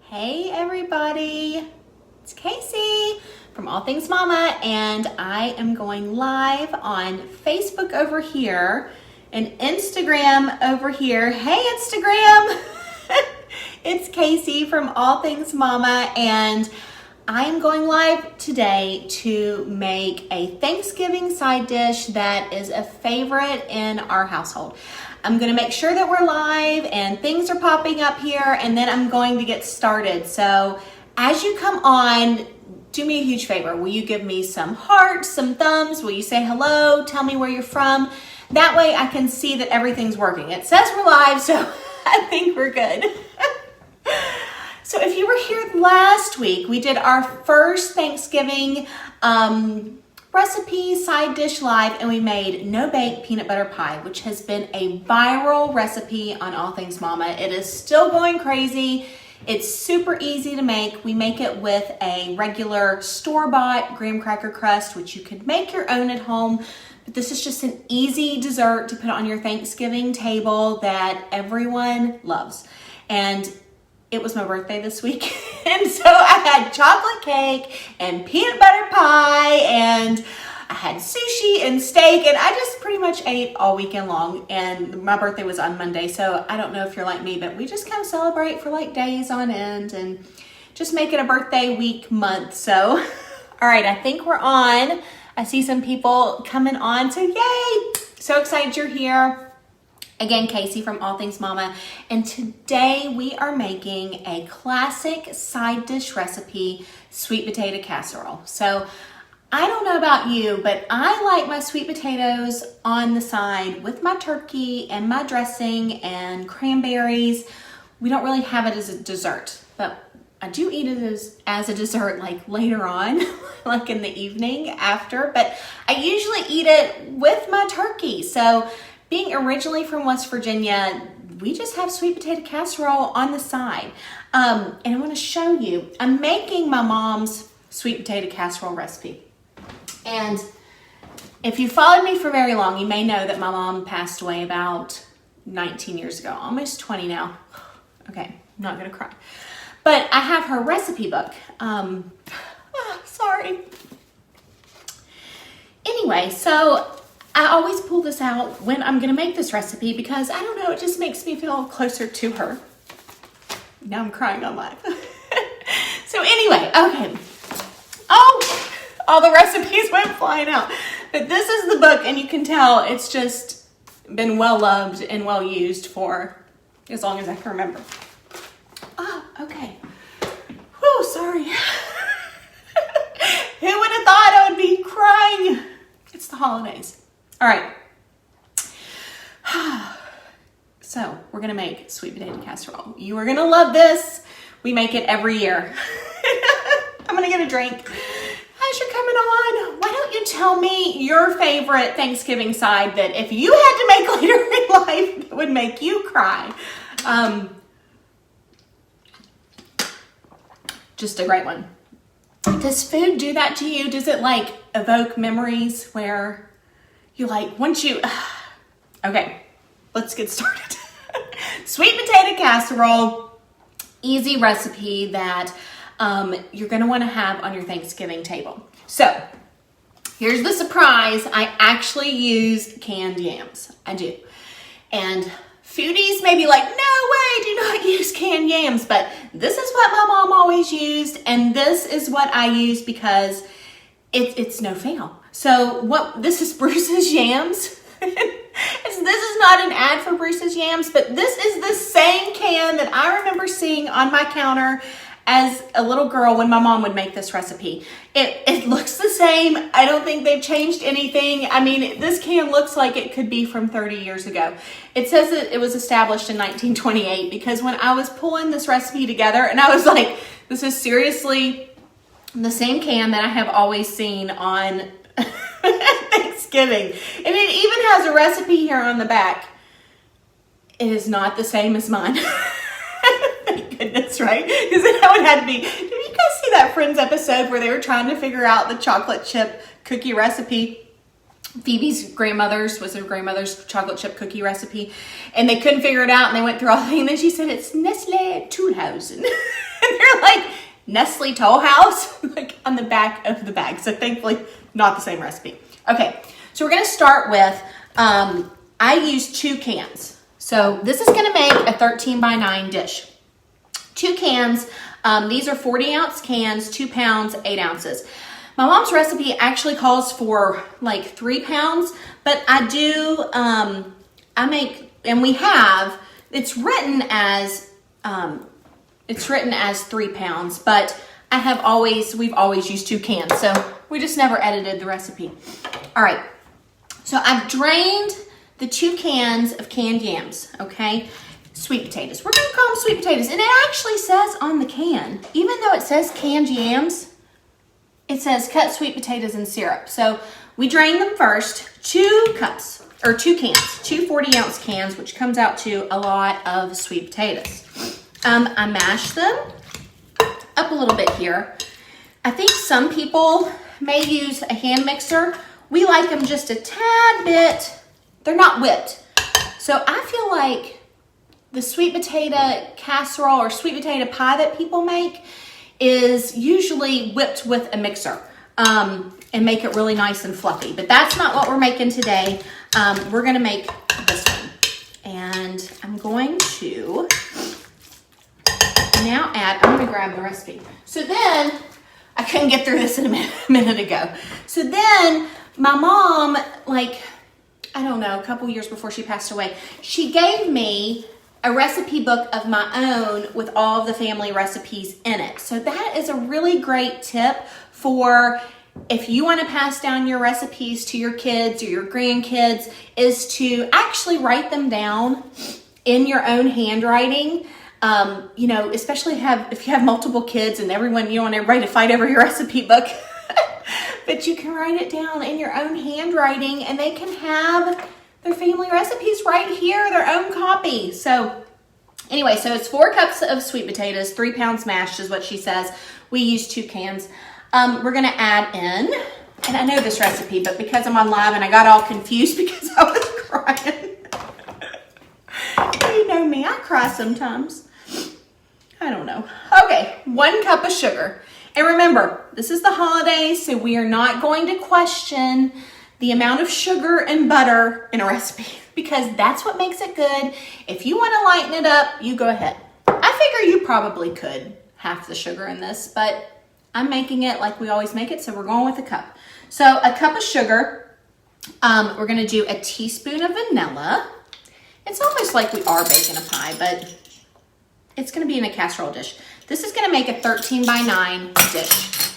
Hey everybody, it's Casey from All Things Mama, and I am going live on Facebook over here and Instagram over here. Hey Instagram, it's Casey from All Things Mama, and I am going live today to make a Thanksgiving side dish that is a favorite in our household. I'm going to make sure that we're live and things are popping up here, and then I'm going to get started. So as you come on, do me a huge favor. Will you give me some hearts, some thumbs? Will you say hello? Tell me where you're from. That way I can see that everything's working. It says we're live, so I think we're good. So if you were here last week, we did our first Thanksgiving recipe side dish live, and we made no-bake peanut butter pie, which has been a viral recipe on All Things Mama. It is still going crazy. It's super easy to make. We make it with a regular store-bought graham cracker crust, which you could make your own at home. But this is just an easy dessert to put on your Thanksgiving table that everyone loves. And it was my birthday this week, and so I had chocolate cake and peanut butter pie, and I had sushi and steak, and I just pretty much ate all weekend long, and my birthday was on Monday, so I don't know if you're like me, but we just kind of celebrate for like days on end and just make it a birthday week month. So, all right, I think we're on. I see some people coming on, so yay! So excited you're here. Again, Casey from All Things Mama, and today we are making a classic side dish recipe, sweet potato casserole. So I don't know about you, but I like my sweet potatoes on the side with my turkey and my dressing and cranberries. We don't really have it as a dessert, but I do eat it as a dessert like later on, like in the evening after, but I usually eat it with my turkey. So being originally from West Virginia, we just have sweet potato casserole on the side. And I want to show you, I'm making my mom's sweet potato casserole recipe. And if you followed me for very long, you may know that my mom passed away about 19 years ago, almost 20 now. Okay, I'm not going to cry. But I have her recipe book. Sorry. Anyway, so I always pull this out when I'm going to make this recipe because, I don't know, it just makes me feel closer to her. Now I'm crying on live. So anyway, okay. Oh, all the recipes went flying out. But this is the book, and you can tell it's just been well loved and well used for as long as I can remember. Oh, okay. Whew, sorry. Who would have thought I would be crying? It's the holidays. All right, so we're gonna make sweet potato casserole. You are gonna love this. We make it every year. I'm gonna get a drink. As you're coming on, why don't you tell me your favorite Thanksgiving side that if you had to make later in life, that would make you cry? Just a great one. Does food do that to you? Does it like evoke memories where you like, once you, okay, let's get started. Sweet potato casserole, easy recipe that you're gonna wanna have on your Thanksgiving table. So, here's the surprise. I actually use canned yams. I do. And foodies may be like, no way, do not use canned yams, but this is what my mom always used, and this is what I use because it's no fail. So this is Bruce's Yams. This is not an ad for Bruce's Yams, but this is the same can that I remember seeing on my counter as a little girl when my mom would make this recipe. It looks the same. I don't think they've changed anything. I mean, this can looks like it could be from 30 years ago. It says that it was established in 1928 because when I was pulling this recipe together, and I was like, this is seriously the same can that I have always seen on Thanksgiving. And it even has a recipe here on the back. It is not the same as mine. Thank goodness, right? Because then I would have to be, did you guys see that Friends episode where they were trying to figure out the chocolate chip cookie recipe? Phoebe's grandmother's chocolate chip cookie recipe, and they couldn't figure it out, and they went through all the things, and then she said, it's Nestle Toolhausen. And Nestle Toll House, like on the back of the bag. So thankfully, not the same recipe. Okay, so we're gonna start with, I use 2 cans. So this is gonna make a 13 by 9 dish. 2 cans, these are 40 ounce cans, 2 pounds, 8 ounces. My mom's recipe actually calls for like 3 pounds, but I do, it's written as 3 pounds, but we've always used 2 cans, so we just never edited the recipe. All right, so I've drained the 2 cans of canned yams, okay? Sweet potatoes. We're gonna call them sweet potatoes, and it actually says on the can, even though it says canned yams, it says cut sweet potatoes in syrup. So we drain them first, 2 cans, 2 40 ounce cans, which comes out to a lot of sweet potatoes. I mash them up a little bit here. I think some people may use a hand mixer. We like them just a tad bit. They're not whipped. So I feel like the sweet potato casserole or sweet potato pie that people make is usually whipped with a mixer and make it really nice and fluffy. But that's not what we're making today. We're gonna make this one. And I'm going to now I'm gonna grab the recipe. So then, I couldn't get through this in a minute ago. So then my mom, like, I don't know, a couple years before she passed away, she gave me a recipe book of my own with all of the family recipes in it. So that is a really great tip for if you want to pass down your recipes to your kids or your grandkids, is to actually write them down in your own handwriting. You know, especially if you have multiple kids and everyone, you want everybody to fight over your recipe book, but you can write it down in your own handwriting and they can have their family recipes right here, their own copy. So anyway, so it's 4 cups of sweet potatoes, 3 pounds mashed is what she says. We use 2 cans. We're gonna add in, and I know this recipe, but because I'm on live and I got all confused because I was crying. You know me, I cry sometimes. I don't know. Okay, 1 cup of sugar. And remember, this is the holidays, so we are not going to question the amount of sugar and butter in a recipe because that's what makes it good. If you want to lighten it up, you go ahead. I figure you probably could half the sugar in this, but I'm making it like we always make it, so we're going with a cup. So a cup of sugar. We're going to do a teaspoon of vanilla. It's almost like we are baking a pie, but it's going to be in a casserole dish. This is going to make a 13 by 9 dish.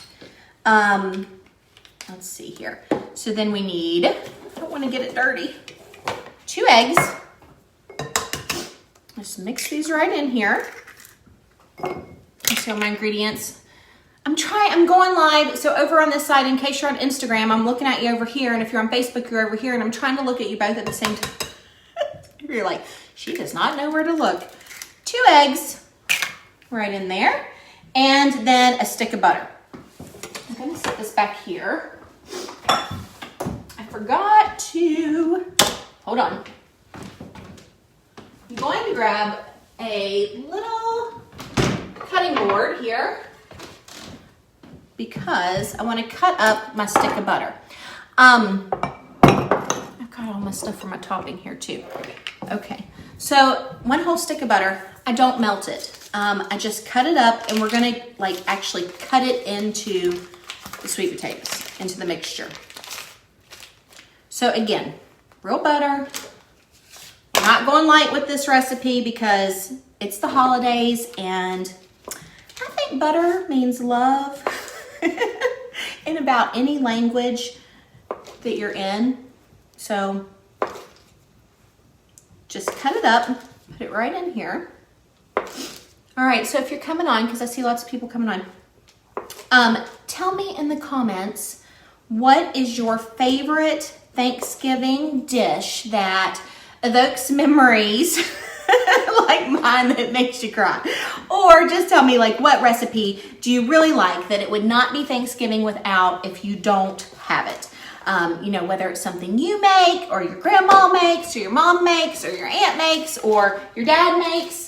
Let's see here. So then we need, I don't want to get it dirty, 2 eggs. Just mix these right in here. Let's see all my ingredients. I'm going live. So over on this side, in case you're on Instagram, I'm looking at you over here. And if you're on Facebook, you're over here. And I'm trying to look at you both at the same time. You're like, she does not know where to look. 2 eggs right in there. And then a stick of butter. I'm going to set this back here. I forgot to, hold on. I'm going to grab a little cutting board here because I want to cut up my stick of butter. I've got all my stuff for my topping here too. Okay, so 1 whole stick of butter. I don't melt it. I just cut it up, and we're gonna actually cut it into the sweet potatoes, into the mixture. So again, real butter. We're not going light with this recipe because it's the holidays, and I think butter means love in about any language that you're in. So just cut it up, put it right in here. All right, so if you're coming on, because I see lots of people coming on, tell me in the comments, what is your favorite Thanksgiving dish that evokes memories like mine that makes you cry? Or just tell me, like, what recipe do you really like that it would not be Thanksgiving without if you don't have it? You know, whether it's something you make or your grandma makes or your mom makes or your aunt makes or your dad makes.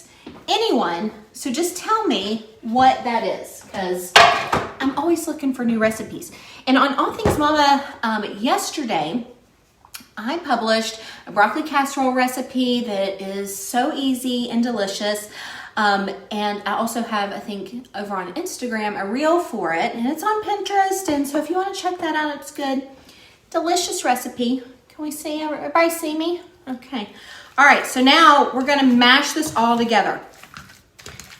anyone. So just tell me what that is, because I'm always looking for new recipes. And on All Things Mama, yesterday, I published a broccoli casserole recipe that is so easy and delicious. And I also have, I think, over on Instagram, a reel for it, and it's on Pinterest. And so if you want to check that out, it's good. Delicious recipe. Can we see? Everybody see me? Okay. All right. So now we're going to mash this all together.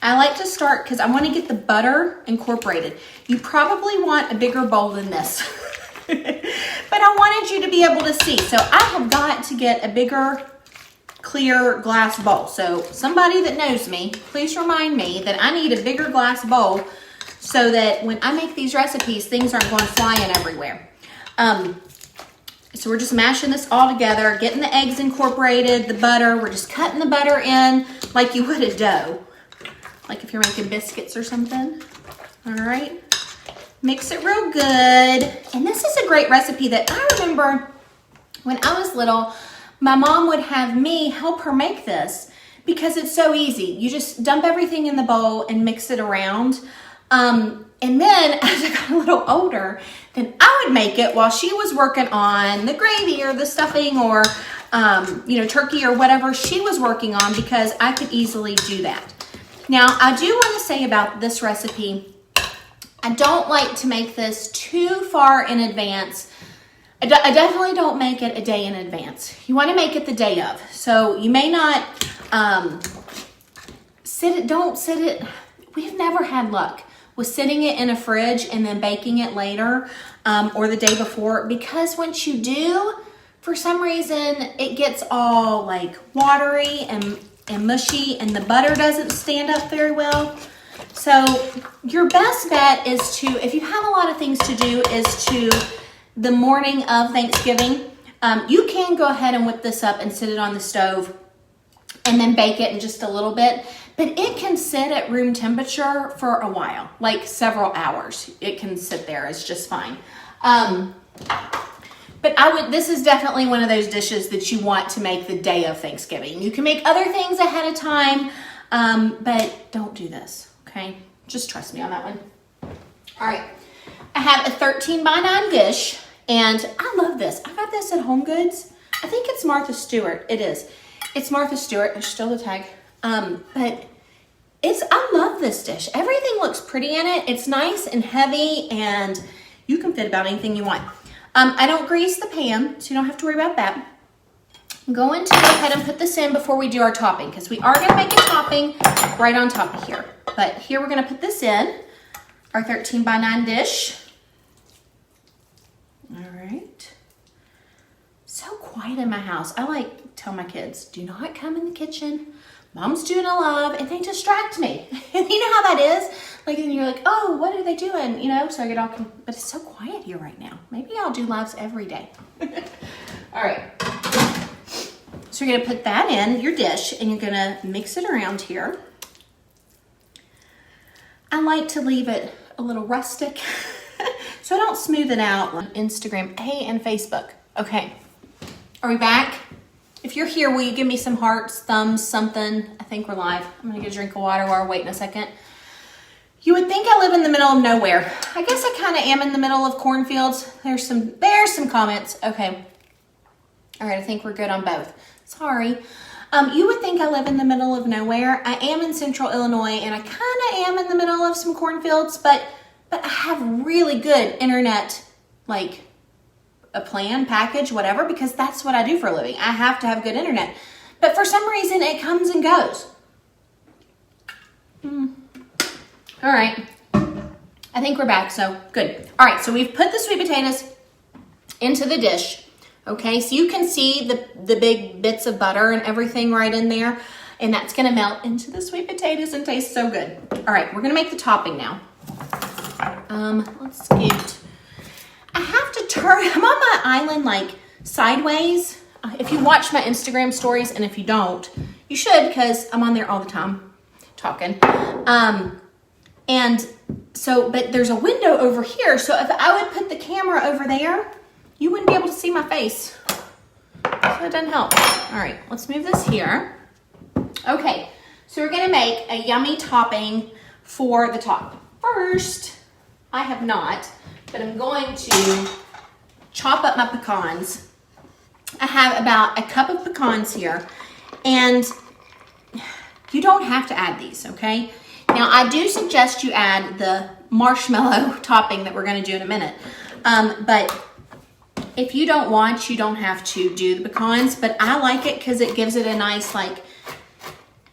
I like to start because I want to get the butter incorporated. You probably want a bigger bowl than this, but I wanted you to be able to see. So I have got to get a bigger, clear glass bowl. So somebody that knows me, please remind me that I need a bigger glass bowl so that when I make these recipes, things aren't going flying everywhere. So we're just mashing this all together, getting the eggs incorporated, the butter. We're just cutting the butter in like you would a dough. Like if you're making biscuits or something. All right. Mix it real good. And this is a great recipe that I remember when I was little, my mom would have me help her make this because it's so easy. You just dump everything in the bowl and mix it around. And then as I got a little older, then I would make it while she was working on the gravy or the stuffing or, turkey or whatever she was working on, because I could easily do that. Now, I do want to say about this recipe, I don't like to make this too far in advance. I definitely don't make it a day in advance. You want to make it the day of. So you may not don't sit it. We've never had luck with sitting it in a fridge and then baking it later or the day before, because once you do, for some reason, it gets all like watery and mushy, and the butter doesn't stand up very well. So your best bet is to, if you have a lot of things to do, is to the morning of Thanksgiving. You can go ahead and whip this up and sit it on the stove and then bake it in just a little bit, but it can sit at room temperature for a while, like several hours. It can sit there, it's just fine. But this is definitely one of those dishes that you want to make the day of Thanksgiving. You can make other things ahead of time, but don't do this, okay? Just trust me on that one. All right, I have a 13 by 9 dish, and I love this. I got this at Home Goods. I think it's Martha Stewart. It is. It's Martha Stewart. There's still the tag. But I love this dish. Everything looks pretty in it. It's nice and heavy, and you can fit about anything you want. I don't grease the pan, so you don't have to worry about that. I'm going to go ahead and put this in before we do our topping, because we are going to make a topping right on top of here. But here we're going to put this in, our 13 by 9 dish. All right. So quiet in my house. I like tell my kids, do not come in the kitchen. Mom's doing a love, and they distract me. And you know how that is? Like, and you're like, oh, what are they doing? So I get all, but it's so quiet here right now. Maybe I'll do lives every day. All right. So you're gonna put that in your dish, and you're gonna mix it around here. I like to leave it a little rustic, so I don't smooth it out on Instagram, and Facebook. Okay, are we back? If you're here, will you give me some hearts, thumbs, something? I think we're live. I'm gonna get a drink of water while we're waiting a second. You would think I live in the middle of nowhere. I guess I kind of am in the middle of cornfields. There's some comments. Okay. All right, I think we're good on both. Sorry. You would think I live in the middle of nowhere. I am in central Illinois, and I kind of am in the middle of some cornfields, but I have really good internet, like a plan, package, whatever, because that's what I do for a living. I have to have good internet. But for some reason, it comes and goes. All right. I think we're back, so good. All right, so we've put the sweet potatoes into the dish. Okay, so you can see the big bits of butter and everything right in there, and that's gonna melt into the sweet potatoes and taste so good. All right, we're gonna make the topping now. Let's get, I have to turn, I'm on my island like sideways. If you watch my Instagram stories, and if you don't, you should, because I'm on there all the time talking. And so, but there's a window over here, so if I would put the camera over there, you wouldn't be able to see my face. So it doesn't help. All right, let's move this here. Okay, So we're gonna make a yummy topping for the top. First, I have not, but I'm going to chop up my pecans. I have about a cup of pecans here, and you don't have to add these, okay? Now, I do suggest you add the marshmallow topping that we're gonna do in a minute. But if you don't want, you don't have to do the pecans, but I like it because it gives it a nice like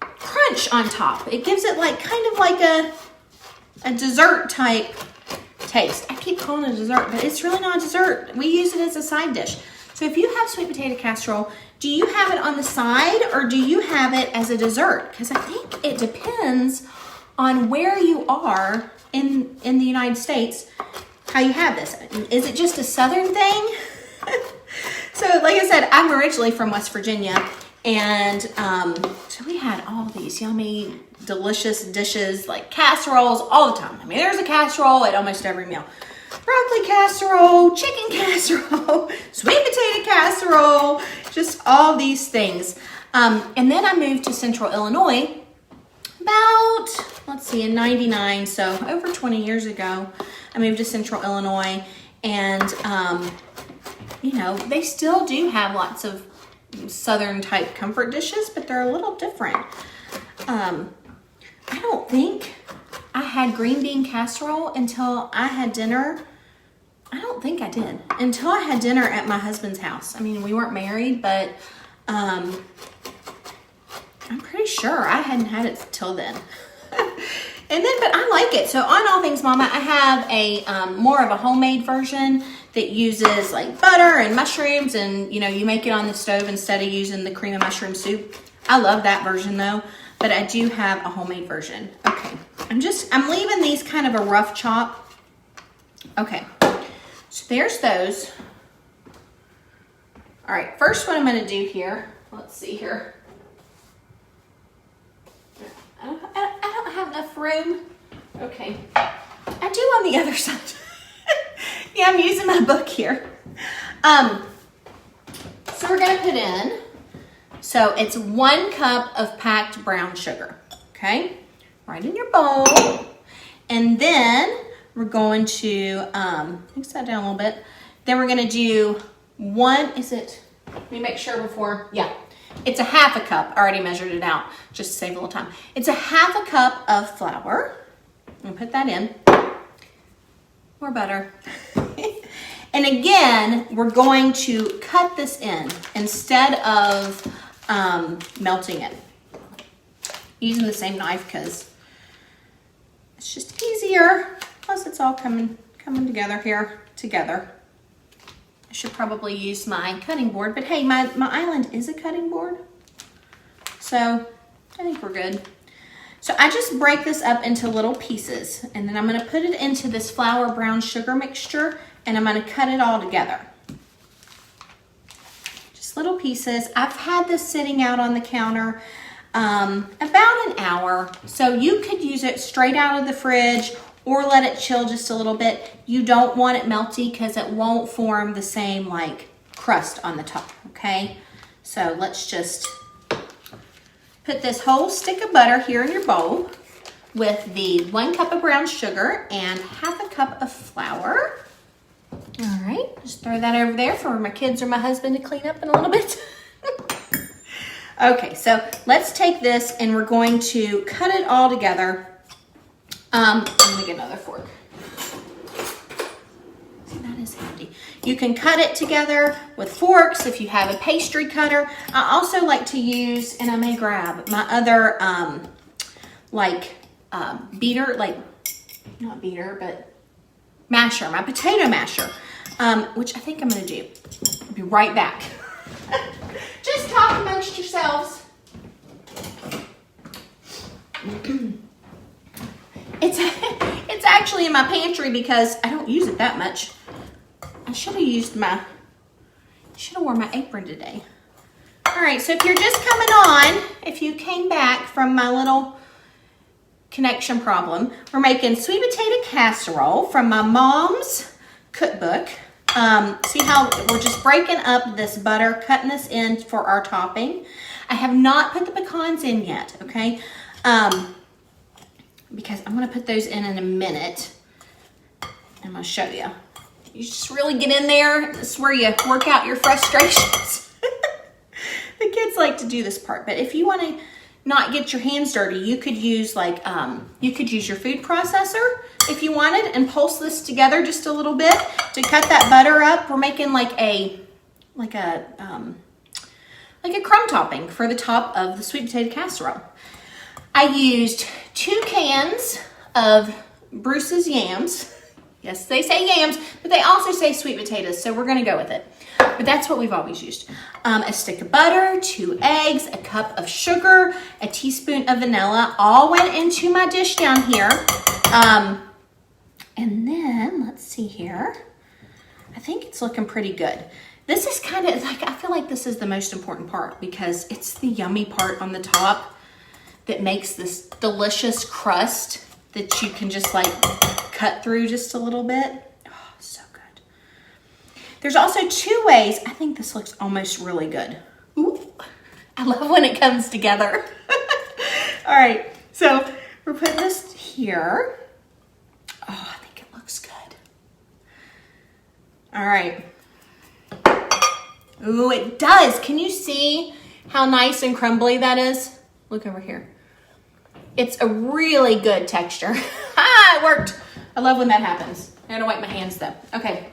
crunch on top. It gives it like kind of like a dessert type taste. I keep calling it a dessert, but it's really not a dessert. We use it as a side dish. So if you have sweet potato casserole, do you have it on the side or do you have it as a dessert? Because I think it depends on where you are in the United States, how you have this. Is it just a Southern thing? So like I said, I'm originally from West Virginia, and so we had all these yummy, delicious dishes like casseroles all the time. I mean, there's a casserole at almost every meal. Broccoli casserole, chicken casserole, sweet potato casserole, just all these things. And then I moved to Central Illinois about, let's see, in 99, so over 20 years ago, I moved to Central Illinois, and you know, they still do have lots of Southern type comfort dishes, but they're a little different. I don't think I had green bean casserole until I had dinner. I don't think I did until I had dinner at my husband's house. I mean, we weren't married, but I'm pretty sure I hadn't had it till then. And then, but I like it. So on All Things Mama, I have a more of a homemade version that uses like butter and mushrooms, and you know, you make it on the stove instead of using the cream of mushroom soup. I love that version though, but I do have a homemade version. Okay, I'm leaving these kind of a rough chop. Okay, so there's those. All right, first what I'm gonna do here, let's see here. I don't have enough room. Okay, I do on the other side. Yeah, I'm using my book here. So we're gonna put in, so it's 1 cup of packed brown sugar, okay? Right in your bowl. And then we're going to, mix that down a little bit. Then we're gonna do let me make sure before, yeah. It's a 1/2 cup. I already measured it out just to save a little time. It's a 1/2 cup of flour. I'm gonna put that in. More butter. And again, we're going to cut this in instead of melting it. Using the same knife because it's just easier. Plus it's all coming together here together. I should probably use my cutting board, but hey, my island is a cutting board. So I think we're good. So I just break this up into little pieces, and then I'm gonna put it into this flour brown sugar mixture, and I'm gonna cut it all together. Just little pieces. I've had this sitting out on the counter about an hour. So you could use it straight out of the fridge or let it chill just a little bit. You don't want it melty because it won't form the same like crust on the top, okay? So let's just put this whole stick of butter here in your bowl with the 1 cup of brown sugar and 1/2 cup of flour. All right, just throw that over there for my kids or my husband to clean up in a little bit. Okay, so let's take this and we're going to cut it all together. Let me get another fork. See, that is handy. You can cut it together with forks if you have a pastry cutter. I also like to use, and I may grab my other beater, like not beater, but masher, my potato masher, which I think I'm gonna do. I'll be right back. Just talk amongst yourselves. It's actually in my pantry because I don't use it that much. I should have worn my apron today. All right, so if you're just coming on, if you came back from my little connection problem, we're making sweet potato casserole from my mom's cookbook. See how we're just breaking up this butter, cutting this in for our topping. I have not put the pecans in yet, okay? because I'm gonna put those in a minute. I'm gonna show you. You just really get in there. This is where you work out your frustrations. The kids like to do this part, but if you want to not get your hands dirty, you could use like you could use your food processor if you wanted, and pulse this together just a little bit to cut that butter up. We're making like a crumb topping for the top of the sweet potato casserole. I used 2 cans of Bruce's yams. Yes, they say yams, but they also say sweet potatoes, so we're gonna go with it. But that's what we've always used. A stick of butter, 2 eggs, a cup of sugar, a teaspoon of vanilla, all went into my dish down here. And then, let's see here. I think it's looking pretty good. This is kind of like, I feel like this is the most important part because it's the yummy part on the top that makes this delicious crust that you can just like cut through just a little bit. Oh, so good. There's also 2 ways. I think this looks almost really good. Ooh, I love when it comes together. All right, so we're putting this here. Oh, I think it looks good. All right. Ooh, it does. Can you see how nice and crumbly that is? Look over here. It's a really good texture. It worked. I love when that happens. I gotta wipe my hands though. Okay.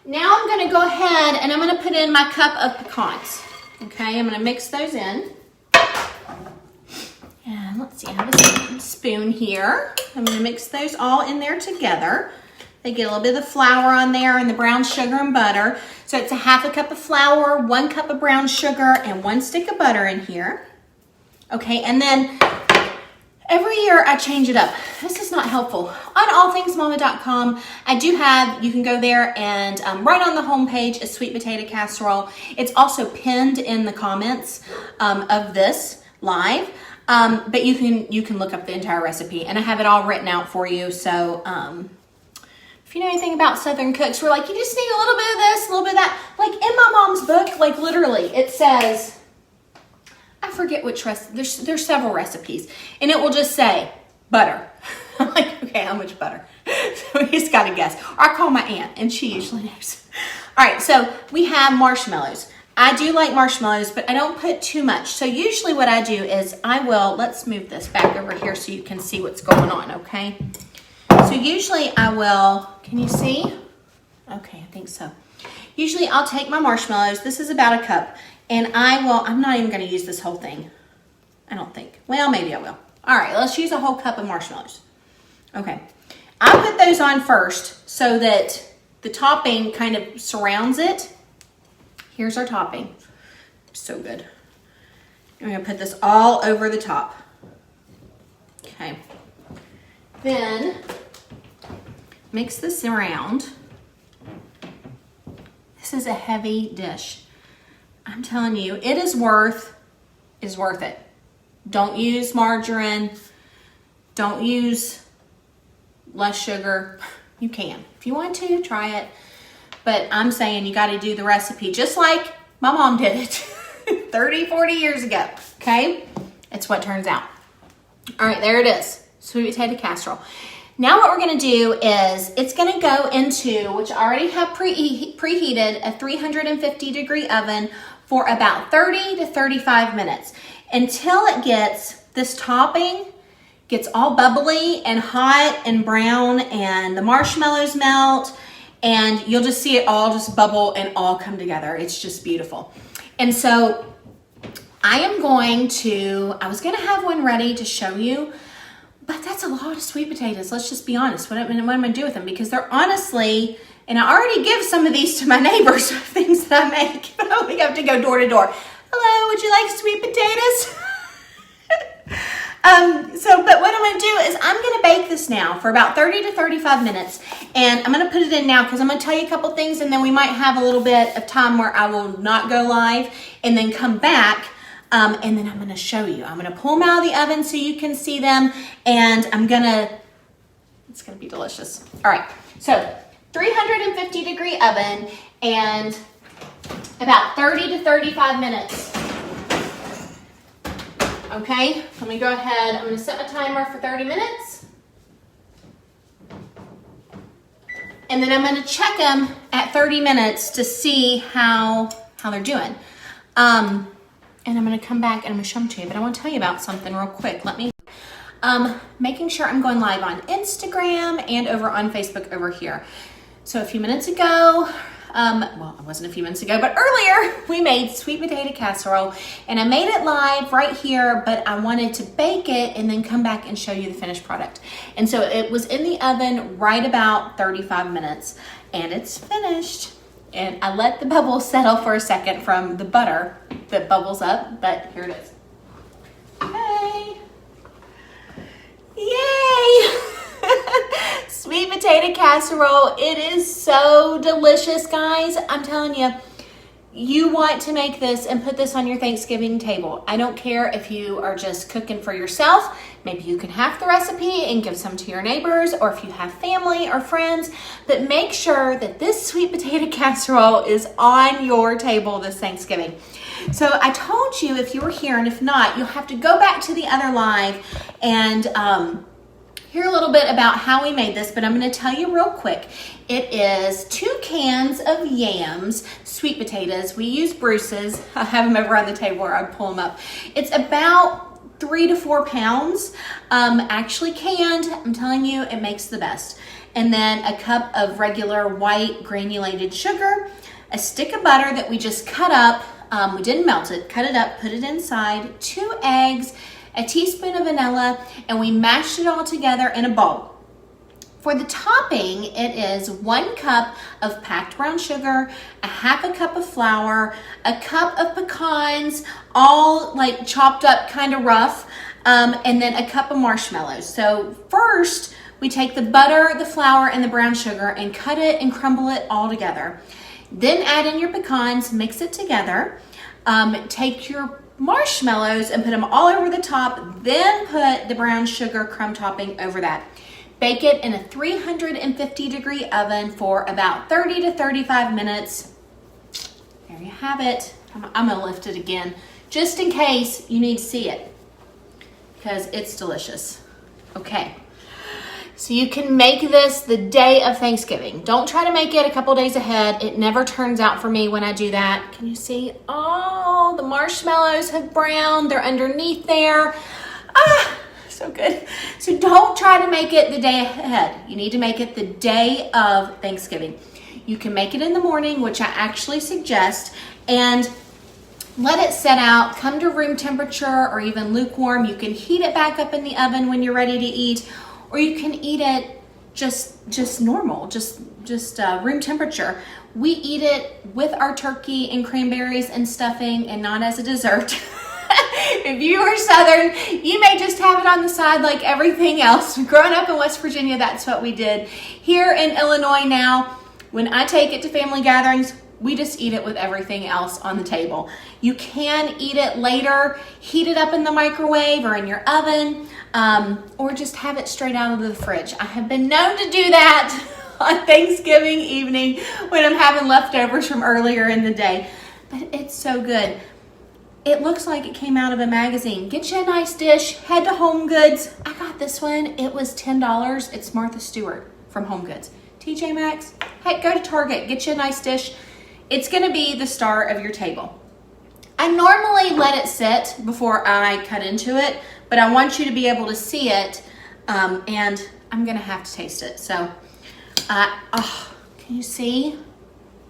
Now I'm gonna go ahead and I'm gonna put in my cup of pecans. Okay, I'm gonna mix those in. And let's see, I have a spoon here. I'm gonna mix those all in there together. They get a little bit of the flour on there and the brown sugar and butter. So it's a 1/2 cup of flour, 1 cup of brown sugar, and 1 stick of butter in here. Okay, and then every year I change it up. This is not helpful. On allthingsmama.com, I do have, you can go there and right on the homepage is sweet potato casserole. It's also pinned in the comments of this live, but you can look up the entire recipe and I have it all written out for you. So if you know anything about Southern cooks, we're like, you just need a little bit of this, a little bit of that. Like in my mom's book, like literally it says, I forget which recipe, there's several recipes, and it will just say butter. I'm like, okay, how much butter? So we just gotta guess. Or I call my aunt, and she usually knows. All right, so we have marshmallows. I do like marshmallows, but I don't put too much. So usually what I do is let's move this back over here so you can see what's going on, okay? So usually I will, can you see? Okay, I think so. Usually I'll take my marshmallows, this is about a cup, and I'm not even gonna use this whole thing. I don't think. Well, maybe I will. All right, let's use a whole cup of marshmallows. Okay, I put those on first so that the topping kind of surrounds it. Here's our topping. So good. I'm gonna put this all over the top. Okay. Then mix this around. This is a heavy dish. I'm telling you, it is worth it. Don't use margarine. Don't use less sugar. You can. If you want to, try it. But I'm saying you got to do the recipe just like my mom did it 30, 40 years ago. Okay? It's what turns out. All right, there it is. Sweet potato casserole. Now what we're going to do is it's going to go into, which I already have preheated, a 350 degree oven for about 30 to 35 minutes until it gets, this topping gets all bubbly and hot and brown and the marshmallows melt and you'll just see it all just bubble and all come together. It's just beautiful. And so I was going to have one ready to show you, but that's a lot of sweet potatoes. Let's just be honest. What am I going to do with them? Because they're honestly, and I already give some of these to my neighbors, things that I make, but I only have to go door to door. Hello, would you like sweet potatoes? But what I'm going to do is I'm going to bake this now for about 30 to 35 minutes. And I'm going to put it in now because I'm going to tell you a couple things and then we might have a little bit of time where I will not go live and then come back. And then I'm going to show you. I'm going to pull them out of the oven so you can see them. And it's going to be delicious. All right. So 350 degree oven and about 30 to 35 minutes. okay? Let me go ahead. I'm gonna set my timer for 30 minutes. And then I'm gonna check them at 30 minutes to see how they're doing. And I'm gonna come back and I'm gonna show them to you, but I wanna tell you about something real quick. Making sure I'm going live on Instagram and over on Facebook over here. So a few minutes ago, well, it wasn't a few minutes ago, but earlier we made sweet potato casserole, and I made it live right here, but I wanted to bake it and then come back and show you the finished product. And so it was in the oven right about 35 minutes, and it's finished. And I let the bubbles settle for a second from the butter that bubbles up, but here it is. Okay. Yay! Sweet potato casserole. It is so delicious, guys. I'm telling you, you want to make this and put this on your Thanksgiving table. I don't care if you are just cooking for yourself. Maybe you can have the recipe and give some to your neighbors, or if you have family or friends, but make sure that this sweet potato casserole is on your table this Thanksgiving. So I told you if you were here, and if not, you'll have to go back to the other live and hear a little bit about how we made this, but I'm going to tell you real quick. It is 2 cans of yams, sweet potatoes. We use Bruce's. I have them over on the table where I pull them up. It's about 3 to 4 pounds, actually canned. I'm telling you, it makes the best. And then a cup of regular white granulated sugar, a stick of butter that we just cut up. We didn't melt it, cut it up, put it inside, 2 eggs, a teaspoon of vanilla, and we mashed it all together in a bowl. For the topping, it is 1 cup of packed brown sugar, a half a cup of flour, a cup of pecans, all like chopped up kind of rough, and then a cup of marshmallows. So first, we take the butter, the flour, and the brown sugar and cut it and crumble it all together. Then add in your pecans, mix it together. Take your marshmallows and put them all over the top, then put the brown sugar crumb topping over that. Bake it in a 350-degree oven for about 30 to 35 minutes. There you have it. I'm gonna lift it again, just in case you need to see it, because it's delicious. Okay. So you can make this the day of Thanksgiving. Don't try to make it a couple days ahead. It never turns out for me when I do that. Can you see? Oh, the marshmallows have browned. They're underneath there. Ah, so good. So don't try to make it the day ahead. You need to make it the day of Thanksgiving. You can make it in the morning, which I actually suggest, and let it set out, come to room temperature or even lukewarm. You can heat it back up in the oven when you're ready to eat, or you can eat it just normal, just room temperature. We eat it with our turkey and cranberries and stuffing, and not as a dessert. If you are Southern, you may just have it on the side like everything else. Growing up in West Virginia, that's what we did. Here in Illinois now, when I take it to family gatherings, we just eat it with everything else on the table. You can eat it later, heat it up in the microwave or in your oven, or just have it straight out of the fridge. I have been known to do that on Thanksgiving evening when I'm having leftovers from earlier in the day. But it's so good. It looks like it came out of a magazine. Get you a nice dish, head to Home Goods. I got this one, it was $10. It's Martha Stewart from Home Goods. TJ Maxx, heck, go to Target, get you a nice dish. It's gonna be the star of your table. I normally let it sit before I cut into it, but I want you to be able to see it, and I'm gonna have to taste it. So, can you see?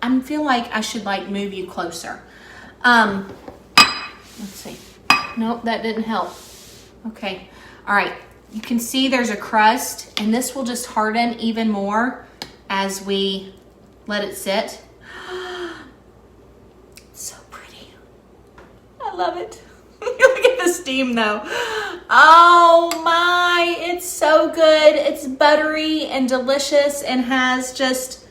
I feel like I should move you closer. Let's see. Nope, that didn't help. Okay, all right. You can see there's a crust, and this will just harden even more as we let it sit. So pretty. I love it. Look at the steam though. Oh my, it's so good. It's buttery and delicious and has just,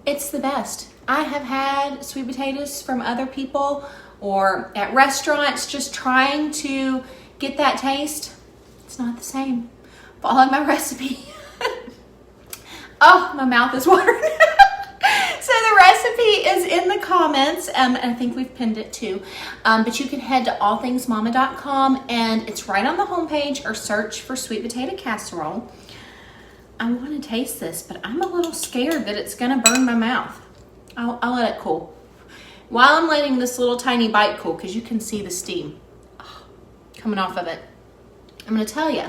it's the best. I have had sweet potatoes from other people or at restaurants just trying to get that taste. It's not the same. Follow my recipe. Oh, my mouth is watering. So the recipe recipe is in the comments, and I think we've pinned it too. But you can head to allthingsmama.com, and it's right on the homepage, or search for sweet potato casserole. I want to taste this, but I'm a little scared that it's going to burn my mouth. I'll let it cool. While I'm letting this little tiny bite cool, because you can see the steam coming off of it, I'm going to tell you,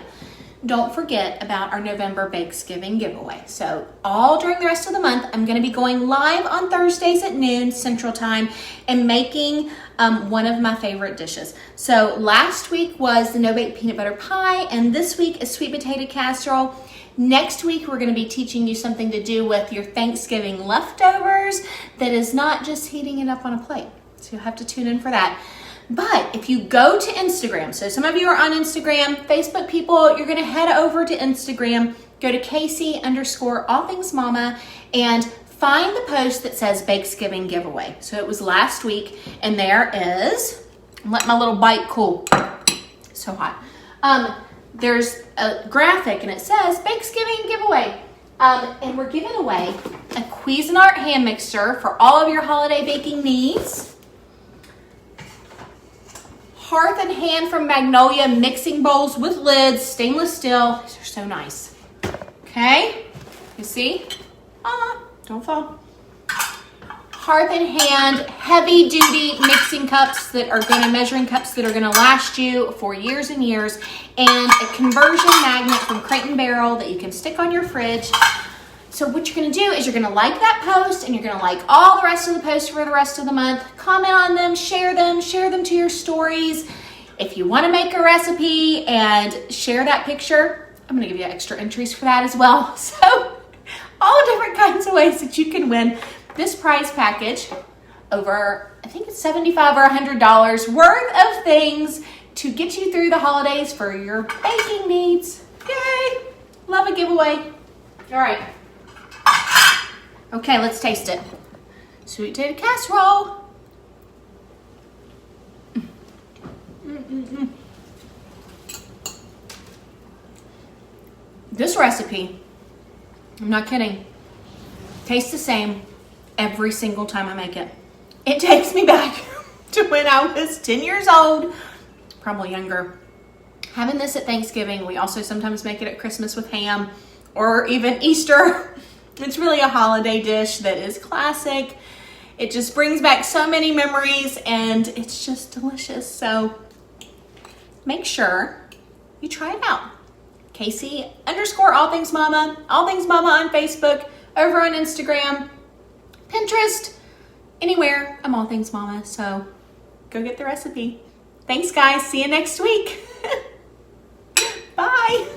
don't forget about our November Bakesgiving giveaway. So all during the rest of the month, I'm going to be going live on Thursdays at noon Central Time and making one of my favorite dishes. So last week was the no-bake peanut butter pie, and this week is sweet potato casserole. Next week, we're going to be teaching you something to do with your Thanksgiving leftovers that is not just heating it up on a plate. So you'll have to tune in for that. But if you go to Instagram, so some of you are on Instagram, Facebook people, you're going to head over to Instagram, go to Casey_allthingsmama, and find the post that says Bakesgiving giveaway. So it was last week, and there is, let my little bite cool. So hot. There's a graphic, and it says Bakesgiving giveaway. And we're giving away a Cuisinart hand mixer for all of your holiday baking needs. Hearth and Hand from Magnolia mixing bowls with lids, stainless steel. These are so nice. Okay, you see? Don't fall. Hearth and Hand heavy duty mixing cups that are measuring cups that are gonna last you for years and years, and a conversion magnet from Crate and Barrel that you can stick on your fridge. So what you're gonna do is you're gonna like that post, and you're gonna like all the rest of the posts for the rest of the month. Comment on them, share them to your stories. If you wanna make a recipe and share that picture, I'm gonna give you extra entries for that as well. So all different kinds of ways that you can win this prize package, over, I think it's $75 or $100 worth of things to get you through the holidays for your baking needs. Yay! Love a giveaway. All right. Okay, let's taste it. Sweet potato casserole. This recipe, I'm not kidding, tastes the same every single time I make it. It takes me back to when I was 10 years old, probably younger, having this at Thanksgiving. We also sometimes make it at Christmas with ham, or even Easter. It's really a holiday dish that is classic. It just brings back so many memories, and it's just delicious. So make sure you try it out. Casey_allthingsmama, All Things Mama on Facebook, over on Instagram, Pinterest, anywhere. I'm All Things Mama, so go get the recipe. Thanks, guys. See you next week. Bye.